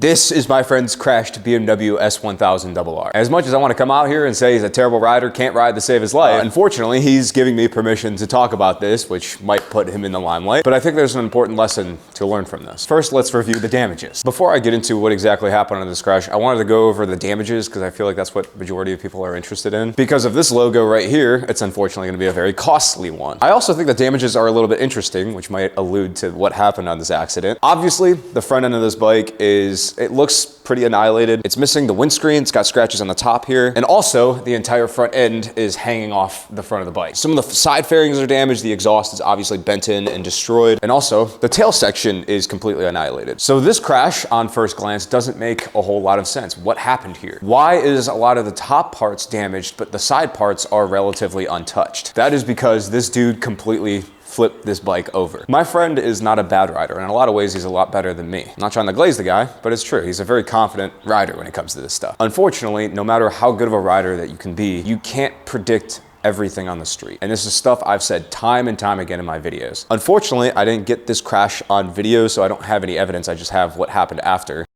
This is my friend's crashed BMW S1000RR. As much as I want to come out here and say he's a terrible rider, can't ride to save his life, unfortunately, he's giving me permission to talk about this, which might put him in the limelight, but I think there's an important lesson to learn from this. First, let's review the damages. Before I get into what exactly happened on this crash, I wanted to go over the damages because I feel like that's what majority of people are interested in. Because of this logo right here, it's unfortunately going to be a very costly one. I also think the damages are a little bit interesting, which might allude to what happened on this accident. Obviously, the front end of this bike it looks pretty annihilated. It's missing the windscreen, it's got scratches on the top here, and also the entire front end is hanging off the front of the bike. Some of the side fairings are damaged, the exhaust is obviously bent in and destroyed, and also the tail section is completely annihilated. So this crash, on first glance, doesn't make a whole lot of sense. What happened here? Why is a lot of the top parts damaged, but the side parts are relatively untouched? That is because this dude completely flipped this bike over. My friend is not a bad rider, and in a lot of ways he's a lot better than me. I'm not trying to glaze the guy, but it's true. He's a very confident rider when it comes to this stuff. Unfortunately, no matter how good of a rider that you can be, you can't predict everything on the street. And this is stuff I've said time and time again in my videos. Unfortunately, I didn't get this crash on video, so I don't have any evidence. I just have what happened after.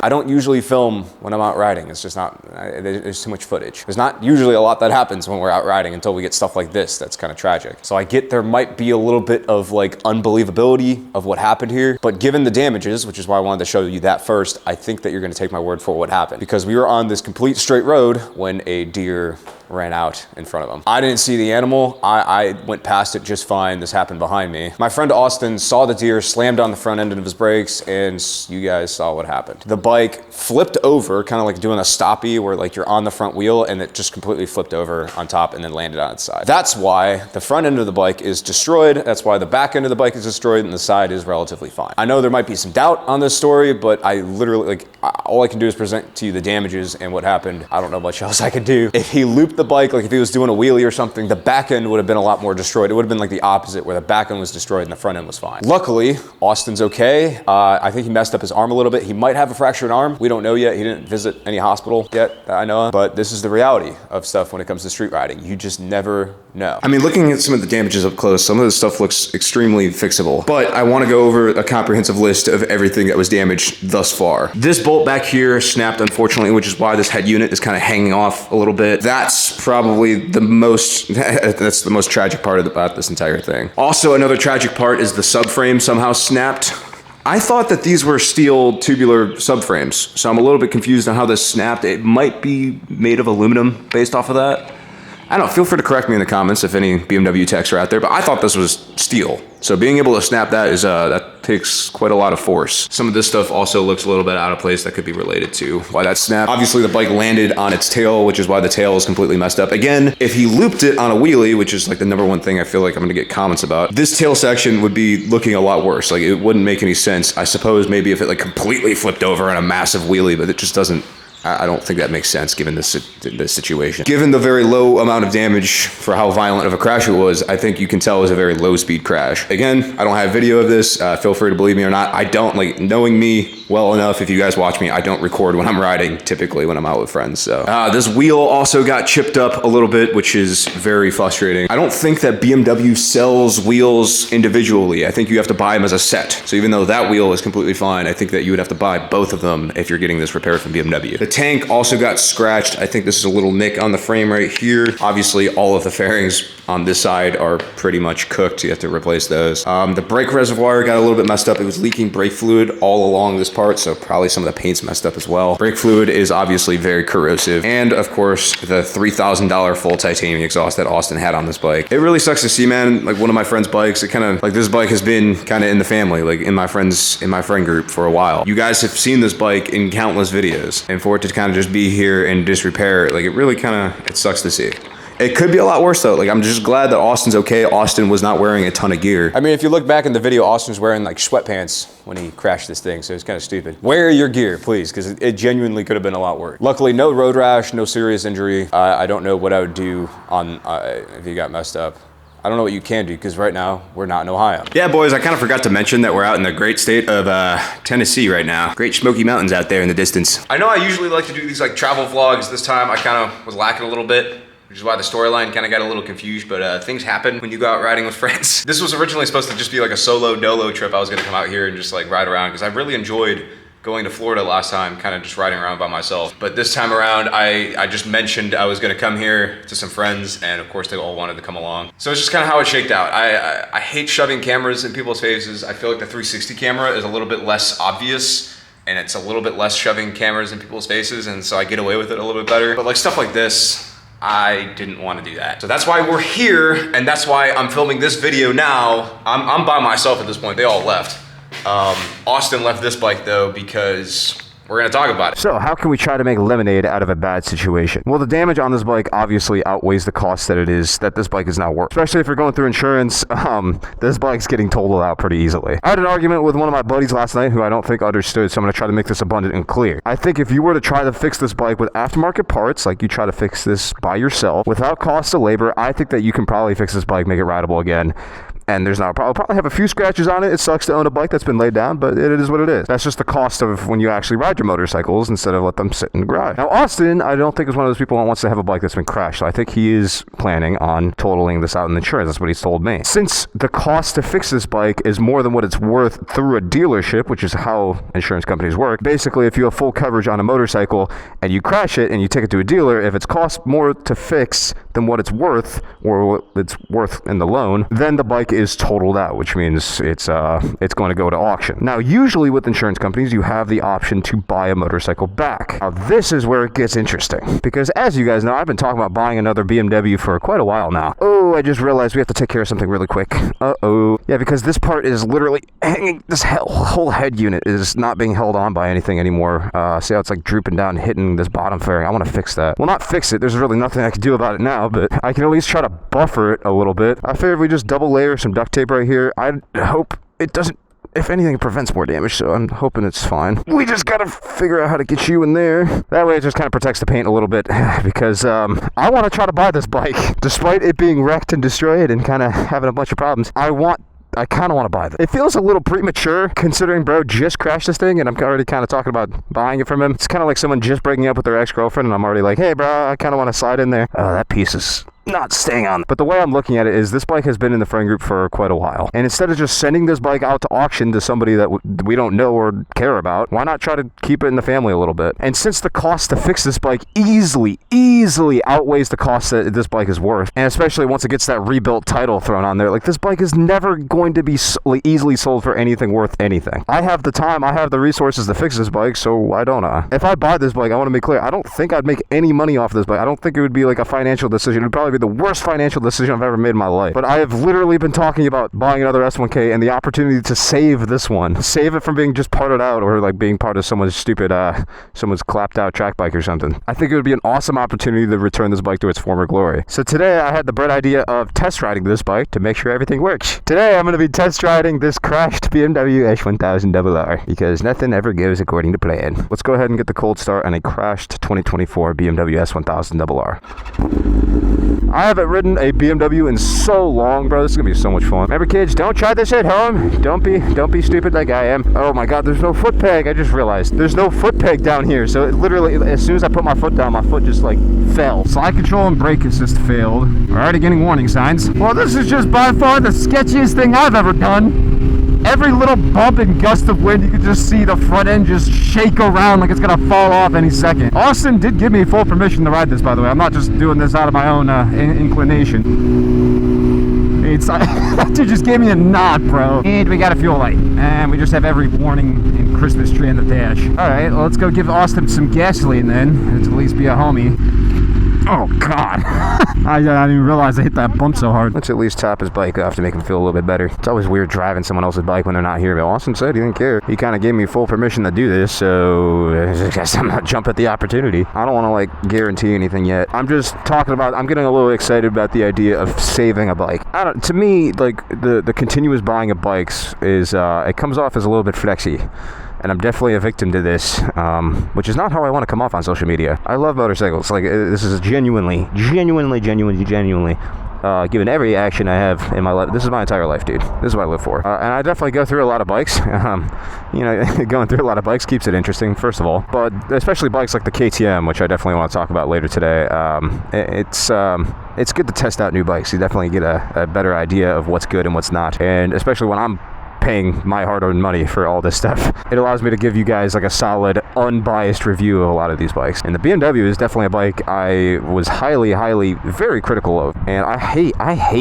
I don't usually film when I'm out riding. It's just not, there's too much footage. There's not usually a lot that happens when we're out riding until we get stuff like this. That's kind of tragic. So I get there might be a little bit of like unbelievability of what happened here, but given the damages, which is why I wanted to show you that first, I think that you're gonna take my word for what happened, because we were on this complete straight road when a deer ran out in front of him. I didn't see the animal. I went past it just fine. This happened behind me. My friend Austin saw the deer, slammed on the front end of his brakes, and you guys saw what happened. The bike flipped over, kind of like doing a stoppie where like you're on the front wheel and it just completely flipped over on top and then landed on its side. That's why the front end of the bike is destroyed. That's why the back end of the bike is destroyed and the side is relatively fine. I know there might be some doubt on this story, but I literally, all I can do is present to you the damages and what happened. I don't know much else I could do. If he looped the bike, like if he was doing a wheelie or something, the back end would have been a lot more destroyed. It would have been like the opposite, where the back end was destroyed and the front end was fine. Luckily, Austin's okay. I think he messed up his arm a little bit. He might have a fractured arm. We don't know yet. He didn't visit any hospital yet that I know of, but this is the reality of stuff when it comes to street riding. You just never know. I mean, looking at some of the damages up close, some of this stuff looks extremely fixable, but I want to go over a comprehensive list of everything that was damaged thus far. This bolt back here snapped, unfortunately, which is why this head unit is kind of hanging off a little bit. That's probably the most, that's the most tragic part about this entire thing. Also, another tragic part is the subframe somehow snapped. I thought that these were steel tubular subframes, so I'm a little bit confused on how this snapped. It might be made of aluminum based off of that. I don't know, feel free to correct me in the comments if any BMW techs are out there, but I thought this was steel. So being able to snap that is, that takes quite a lot of force. Some of this stuff also looks a little bit out of place that could be related to why that snapped. Obviously the bike landed on its tail, which is why the tail is completely messed up. Again, if he looped it on a wheelie, which is like the number one thing I feel like I'm gonna get comments about, this tail section would be looking a lot worse. Like it wouldn't make any sense. I suppose maybe if it like completely flipped over on a massive wheelie, but it just doesn't, I don't think that makes sense given this situation. Given the very low amount of damage for how violent of a crash it was, I think you can tell it was a very low speed crash. Again, I don't have video of this. Feel free to believe me or not. I don't, like, knowing me well enough, if you guys watch me, I don't record when I'm riding, typically when I'm out with friends. So this wheel also got chipped up a little bit, which is very frustrating. I don't think that BMW sells wheels individually. I think you have to buy them as a set. So even though that wheel is completely fine, I think that you would have to buy both of them if you're getting this repaired from BMW. The tank also got scratched. I think this is a little nick on the frame right here. Obviously, all of the fairings on this side are pretty much cooked. You have to replace those. The brake reservoir got a little bit messed up. It was leaking brake fluid all along this part, so probably some of the paint's messed up as well. Brake fluid is obviously very corrosive. And of course, the $3,000 full titanium exhaust that Austin had on this bike. It really sucks to see, man. Like one of my friend's bikes, it kind of, like this bike has been kind of in the family, like in my friend group for a while. You guys have seen this bike in countless videos, and for it to kind of just be here and disrepair, like it really kind of, it sucks to see. It could be a lot worse though. Like I'm just glad that Austin's okay. Austin was not wearing a ton of gear. I mean, if you look back in the video, Austin's wearing like sweatpants when he crashed this thing, so it's kind of stupid. Wear your gear, please, because it genuinely could have been a lot worse. Luckily, no road rash, no serious injury. I don't know what I would do on if you got messed up. I don't know what you can do because right now we're not in Ohio. Yeah, boys, I kind of forgot to mention that we're out in the great state of Tennessee right now. Great Smoky Mountains out there in the distance. I know I usually like to do these like travel vlogs. This time I kind of was lacking a little bit. which is why the storyline kind of got a little confused, but things happen when you go out riding with friends. This was originally supposed to just be like a solo dolo trip. I was gonna come out here and just like ride around because I really enjoyed going to Florida last time, kind of just riding around by myself. But this time around, I just mentioned I was gonna come here to some friends, and of course they all wanted to come along. So it's just kind of how it shaked out. I hate shoving cameras in people's faces. I feel like the 360 camera is a little bit less obvious, and it's a little bit less shoving cameras in people's faces, and so I get away with it a little bit better. But like stuff like this, I didn't want to do that. So that's why we're here, and that's why I'm filming this video now. I'm by myself at this point. They all left. Austin left this bike though because we're gonna talk about it. So how can we try to make lemonade out of a bad situation? Well, the damage on this bike obviously outweighs the cost that this bike is now worth. Especially if you're going through insurance, this bike's getting totaled out pretty easily. I had an argument with one of my buddies last night who I don't think understood, so I'm gonna try to make this abundant and clear. I think if you were to try to fix this bike with aftermarket parts, like you try to fix this by yourself, without cost of labor, I think that you can probably fix this bike, make it rideable again. And there's not, I'll probably have a few scratches on it. It sucks to own a bike that's been laid down, but it is what it is. That's just the cost of when you actually ride your motorcycles instead of let them sit in the garage. Now, Austin, I don't think is one of those people who wants to have a bike that's been crashed. So I think he is planning on totaling this out in insurance. That's what he's told me. Since the cost to fix this bike is more than what it's worth through a dealership, which is how insurance companies work, basically if you have full coverage on a motorcycle and you crash it and you take it to a dealer, if it's cost more to fix than what it's worth or what it's worth in the loan, then the bike is totaled out, which means it's going to go to auction. Now, usually with insurance companies, you have the option to buy a motorcycle back. Now, this is where it gets interesting because, as you guys know, I've been talking about buying another BMW for quite a while now. Oh, I just realized we have to take care of something really quick. Uh-oh. Yeah, because this part is literally hanging. This whole head unit is not being held on by anything anymore. See how it's like drooping down, hitting this bottom fairing. I want to fix that. Well, not fix it. There's really nothing I can do about it now, but I can at least try to buffer it a little bit. I figured we just double layer some duct tape right here. I hope it doesn't, if anything, it prevents more damage, so I'm hoping it's fine. We just gotta figure out how to get you in there. That way it just kind of protects the paint a little bit, because I want to try to buy this bike. Despite it being wrecked and destroyed and kind of having a bunch of problems, I kind of want to buy this. It feels a little premature considering bro just crashed this thing and I'm already kind of talking about buying it from him. It's kind of like someone just breaking up with their ex-girlfriend and I'm already like, hey bro, I kind of want to slide in there. Oh, that piece is not staying on. But the way I'm looking at it is this bike has been in the friend group for quite a while. And instead of just sending this bike out to auction to somebody that we don't know or care about, why not try to keep it in the family a little bit? And since the cost to fix this bike easily outweighs the cost that this bike is worth, and especially once it gets that rebuilt title thrown on there, like this bike is never going to be easily sold for anything worth anything. I have the time, I have the resources to fix this bike, so why don't I? If I buy this bike, I want to be clear, I don't think I'd make any money off this bike. I don't think it would be like a financial decision. It would probably be the worst financial decision I've ever made in my life. But I have literally been talking about buying another S1K and the opportunity to save this one. Save it from being just parted out or like being part of someone's stupid, someone's clapped out track bike or something. I think it would be an awesome opportunity to return this bike to its former glory. So today I had the bright idea of test riding this bike to make sure everything works. Today I'm going to be test riding this crashed BMW S1000RR because nothing ever goes according to plan. Let's go ahead and get the cold start on a crashed 2024 BMW S1000RR. I haven't ridden a BMW in so long, bro. This is gonna be so much fun. Remember, kids, don't try this at home. Don't be stupid like I am. Oh my God, there's no foot peg. I just realized there's no foot peg down here. So it literally, as soon as I put my foot down, my foot just like fell. Slide control and brake assist failed. We're already getting warning signs. Well, this is just by far the sketchiest thing I've ever done. Every little bump and gust of wind, you can just see the front end just shake around like it's gonna fall off any second. Austin did give me full permission to ride this, by the way. I'm not just doing this out of my own inclination. It's that dude just gave me a nod, bro. And we got a fuel light. And we just have every warning and Christmas tree on the dash. Alright, well, let's go give Austin some gasoline then. Let's at least be a homie. Oh God. I didn't even realize I hit that bump so hard. Let's at least top his bike off to make him feel a little bit better. It's always weird driving someone else's bike when they're not here, but Austin said he didn't care. He kind of gave me full permission to do this, so I guess I'm gonna jump at the opportunity. I don't want to like guarantee anything yet. I'm just talking about, I'm getting a little excited about the idea of saving a bike. To me, like the continuous buying of bikes is, it comes off as a little bit flexy. and I'm definitely a victim to this, which is not how I want to come off on social media. I love motorcycles. Like, this is genuinely, given every action I have in my life. This is my entire life, dude. This is what I live for. And I definitely go through a lot of bikes. You know, going through a lot of bikes keeps it interesting, first of all. But especially bikes like the KTM, which I definitely want to talk about later today. It's good to test out new bikes. You definitely get a better idea of what's good and what's not. And especially when I'm paying my hard-earned money for all this stuff, it allows me to give you guys like a solid, unbiased review of a lot of these bikes. And the BMW is definitely a bike I was highly, very critical of. And I hate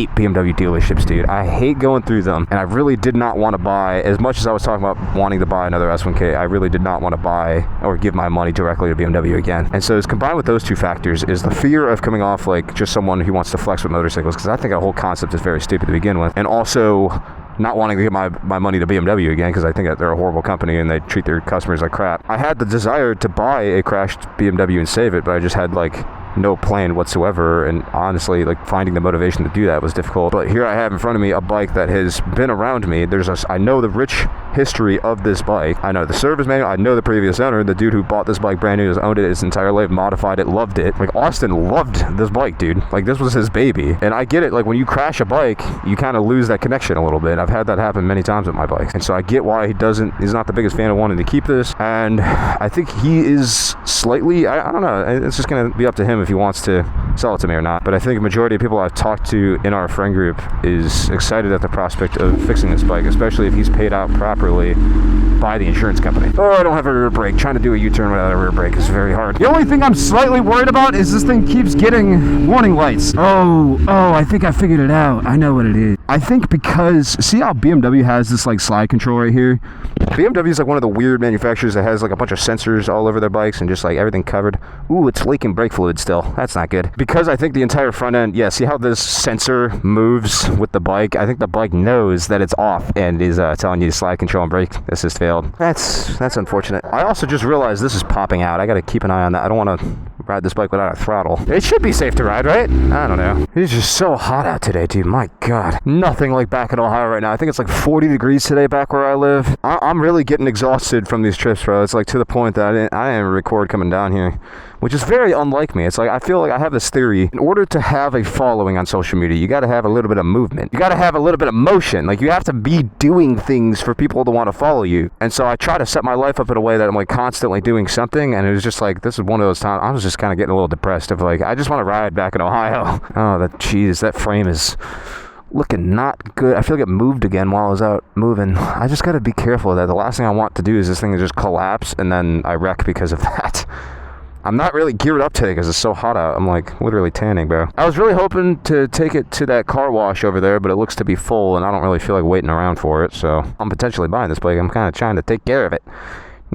BMW dealerships, dude. I hate going through them. And I really did not want to buy, as much as I was talking about wanting to buy another S1K, I really did not want to buy or give my money directly to BMW again. And so it's combined with those two factors is the fear of coming off like just someone who wants to flex with motorcycles, because I think that whole concept is very stupid to begin with. And also not wanting to give my money to BMW again, because I think that they're a horrible company and they treat their customers like crap. I had the desire to buy a crashed BMW and save it, but I just had like no plan whatsoever, and honestly, like, finding the motivation to do that was difficult. But here I have in front of me a bike that has been around me. I know the rich history of this bike. I know the service manual. I know the previous owner, the dude who bought this bike brand new, has owned it his entire life, modified it, loved it. Like, Austin loved this bike, dude. Like, this was his baby. And I get it, like, when you crash a bike, you kind of lose that connection a little bit. I've had that happen many times with my bikes. And so I get why he's not the biggest fan of wanting to keep this. And I think he is slightly, I don't know, it's just going to be up to him if he wants to sell it to me or not. But I think a majority of people I've talked to in our friend group is excited at the prospect of fixing this bike, especially if he's paid out properly by the insurance company. Oh, I don't have a rear brake. Trying to do a U-turn without a rear brake is very hard. The only thing I'm slightly worried about is this thing keeps getting warning lights. Oh, I think I figured it out. I know what it is. I think because, see how BMW has this like slide control right here? BMW is like one of the weird manufacturers that has like a bunch of sensors all over their bikes and just like everything covered. Ooh, it's leaking brake fluid still. That's not good. Because I think the entire front end, yeah, see how this sensor moves with the bike? I think the bike knows that it's off and is telling you to slide control and brake assist failed. That's unfortunate. I also just realized this is popping out. I gotta keep an eye on that. I don't want to ride this bike without a throttle. It should be safe to ride, right? I don't know. It's just so hot out today, dude. My God. Nothing like back in Ohio right now. I think it's like 40 degrees today back where I live. I'm really getting exhausted from these trips, bro. It's like to the point that I didn't record coming down here, which is very unlike me. It's like, I feel like I have this theory. In order to have a following on social media, you got to have a little bit of movement. You got to have a little bit of motion. Like, you have to be doing things for people to want to follow you. And so I try to set my life up in a way that I'm like constantly doing something. And it was just like, this is one of those times I was just kind of getting a little depressed of like, I just want to ride back in Ohio. Oh, that frame is looking not good. I feel like it moved again while I was out moving. I just got to be careful of that. The last thing I want to do is this thing to just collapse and then I wreck because of that. I'm not really geared up today because it's so hot out. I'm like literally tanning, bro. I was really hoping to take it to that car wash over there, but it looks to be full and I don't really feel like waiting around for it. So I'm potentially buying this bike. I'm kind of trying to take care of it.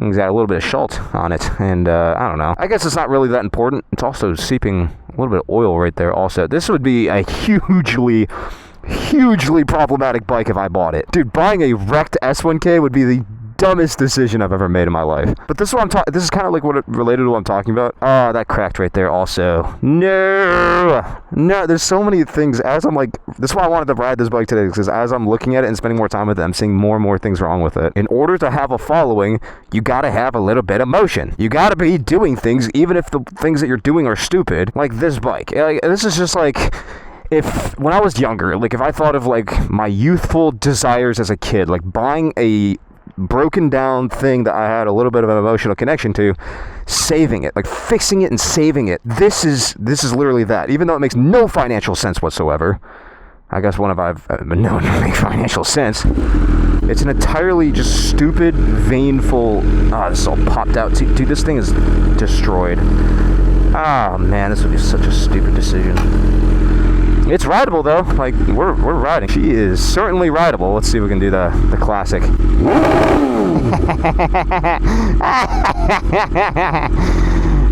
It's got a little bit of Schultz on it, and I don't know. I guess it's not really that important. It's also seeping a little bit of oil right there also. This would be a hugely problematic bike if I bought it. Dude, buying a wrecked S1K would be the dumbest decision I've ever made in my life. But this is what I'm talking. This is kind of like related to what I'm talking about. Oh, that cracked right there also. No, there's so many things. As I'm like, this is why I wanted to ride this bike today, because as I'm looking at it and spending more time with it, I'm seeing more and more things wrong with it. In order to have a following, you gotta have a little bit of motion. You gotta be doing things, even if the things that you're doing are stupid, like this bike. Like, this is just like, when I was younger, like if I thought of like my youthful desires as a kid, like buying a broken down thing that I had a little bit of an emotional connection to, saving it, like fixing it and saving it. This is literally that, even though it makes no financial sense whatsoever. I guess I've been known to make financial sense. It's an entirely just stupid, vainful, this is all popped out. Dude, this thing is destroyed. Oh man, this would be such a stupid decision. It's rideable though, like we're riding. She is certainly rideable. Let's see if we can do the classic.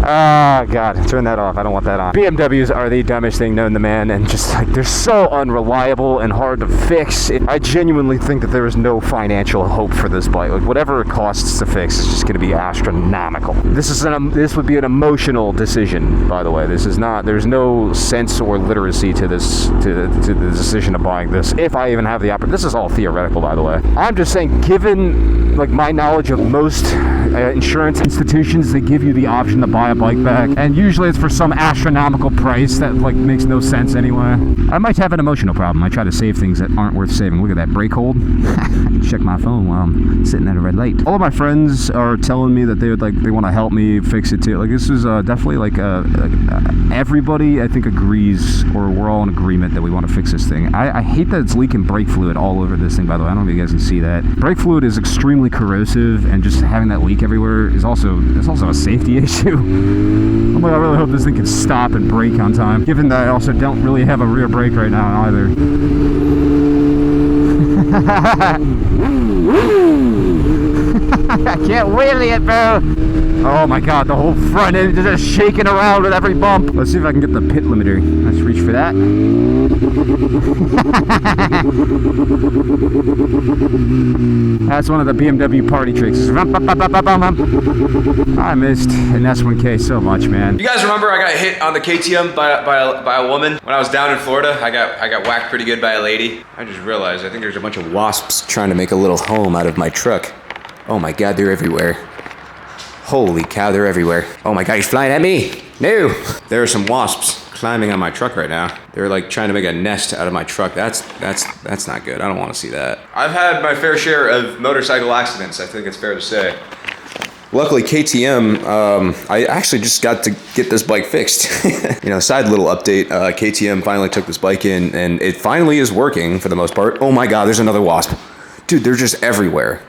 Ah, God, turn that off. I don't want that on. BMWs are the dumbest thing known to man, and just like they're so unreliable and hard to fix. I genuinely think that there is no financial hope for this bike. Like whatever it costs to fix is just going to be astronomical. This would be an emotional decision, by the way. This is not. There's no sense or literacy to this to the decision of buying this. If I even have the opportunity, this is all theoretical, by the way. I'm just saying, given like my knowledge of most insurance institutions, they give you the option to buy a bike back, and usually it's for some astronomical price that like makes no sense anyway. I might have an emotional problem. I try to save things that aren't worth saving. Look at that brake hold. I can check my phone while I'm sitting at a red light. All of my friends are telling me that they want to help me fix it too. Like this is definitely like everybody I think agrees, or we're all in agreement that we want to fix this thing. I hate that it's leaking brake fluid all over this thing, by the way. I don't know if you guys can see that. Brake fluid is extremely corrosive, and just having that leak everywhere is also a safety issue. I really hope this thing can stop and brake on time, given that I also don't really have a rear brake right now either. I can't wheelie it, bro. Oh my God, the whole front end is just shaking around with every bump. Let's see if I can get the pit limiter. Let's reach for that. That's one of the BMW party tricks. I missed an S1K so much, man. You guys remember I got hit on the KTM by a woman when I was down in Florida? I got whacked pretty good by a lady. I just realized I think there's a bunch of Wasps trying to make a little home out of my truck. Oh my God, they're everywhere. Holy cow, they're everywhere. Oh my God, he's flying at me. No. There are some wasps climbing on my truck right now. They're like trying to make a nest out of my truck. That's not good. I don't want to see that. I've had my fair share of motorcycle accidents, I think it's fair to say. Luckily, KTM, I actually just got to get this bike fixed. Side little update, KTM finally took this bike in, and it finally is working for the most part. Oh my God, there's another wasp. Dude, they're just everywhere.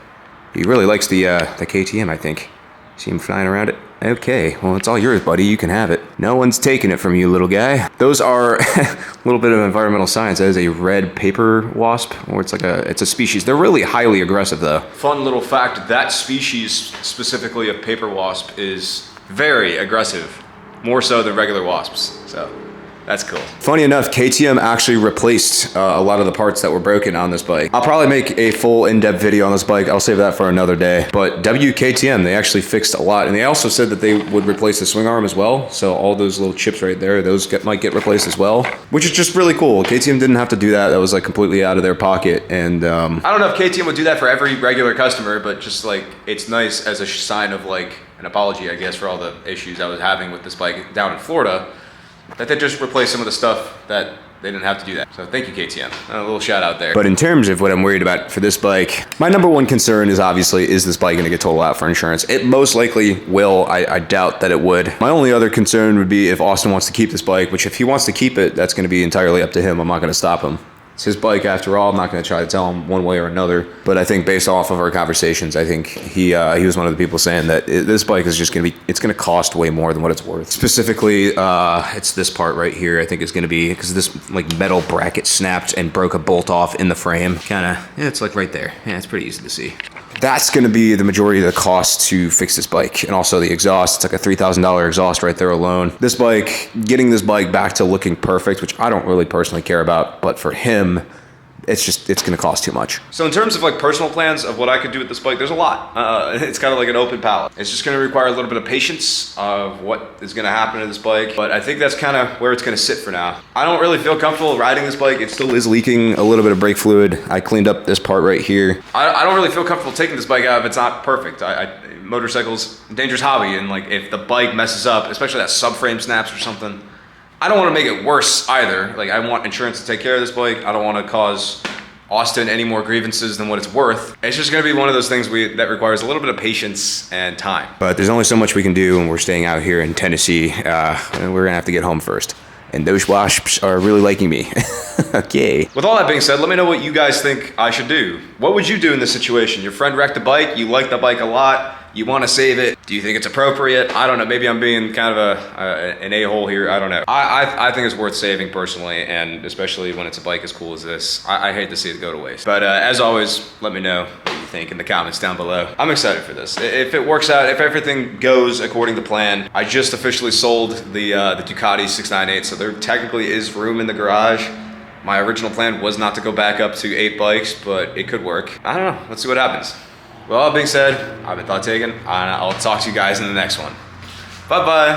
He really likes the KTM, I think. See him flying around it? Okay, well, it's all yours, buddy. You can have it. No one's taking it from you, little guy. Those are a little bit of environmental science. That is a red paper wasp, or it's a species. They're really highly aggressive, though. Fun little fact, that species, specifically of paper wasp, is very aggressive. More so than regular wasps, so that's cool. Funny enough, KTM actually replaced a lot of the parts that were broken on this bike. I'll probably make a full in-depth video on this bike. I'll save that for another day. But WKTM, they actually fixed a lot. And they also said that they would replace the swing arm as well. So all those little chips right there, those might get replaced as well, which is just really cool. KTM didn't have to do that. That was like completely out of their pocket. And I don't know if KTM would do that for every regular customer, but just like, it's nice as a sign of like an apology, I guess, for all the issues I was having with this bike down in Florida, that they just replaced some of the stuff that they didn't have to do that. So thank you, KTM. A little shout out there. But in terms of what I'm worried about for this bike, my number one concern is obviously, is this bike gonna get totaled out for insurance? It most likely will. I doubt that it would. My only other concern would be if Austin wants to keep this bike, which if he wants to keep it, that's gonna be entirely up to him. I'm not gonna stop him. It's his bike after all. I'm not going to try to tell him one way or another. But I think based off of our conversations, I think he was one of the people saying that this bike is just going to be, it's going to cost way more than what it's worth. Specifically, it's this part right here, I think is going to be, because this like metal bracket snapped and broke a bolt off in the frame. Kind of, yeah, it's like right there. Yeah, it's pretty easy to see. That's going to be the majority of the cost to fix this bike. And also the exhaust. It's like a $3,000 exhaust right there alone. This bike, getting this bike back to looking perfect, which I don't really personally care about, but for him, it's going to cost too much. So in terms of like personal plans of what I could do with this bike, there's a lot. It's kind of like an open palette. It's just going to require a little bit of patience of what is going to happen to this bike. But I think that's kind of where it's going to sit for now. I don't really feel comfortable riding this bike. It still is leaking a little bit of brake fluid. I cleaned up this part right here. I don't really feel comfortable taking this bike out if it's not perfect. Motorcycles, dangerous hobby. And like if the bike messes up, especially that subframe snaps or something, I don't want to make it worse either. Like I want insurance to take care of this bike. I don't want to cause Austin any more grievances than what it's worth. It's just going to be one of those things that requires a little bit of patience and time. But there's only so much we can do when we're staying out here in Tennessee. And we're going to have to get home first. And those wasps are really liking me. Okay. With all that being said, let me know what you guys think I should do. What would you do in this situation? Your friend wrecked a bike. You like the bike a lot. You want to save it. Do you think it's appropriate? I don't know. Maybe I'm being kind of an a-hole here. I don't know. I think it's worth saving personally, and especially when it's a bike as cool as this. I hate to see it go to waste. But as always, let me know what you think. think in the comments down below. I'm excited for this. If it works out, if everything goes according to plan, I just officially sold the Ducati 698, so there technically is room in the garage. My original plan was not to go back up to 8 bikes, but it could work. I don't know, let's see what happens. Well, all being said, I've been Thought Taken, and I'll talk to you guys in the next one. Bye-bye.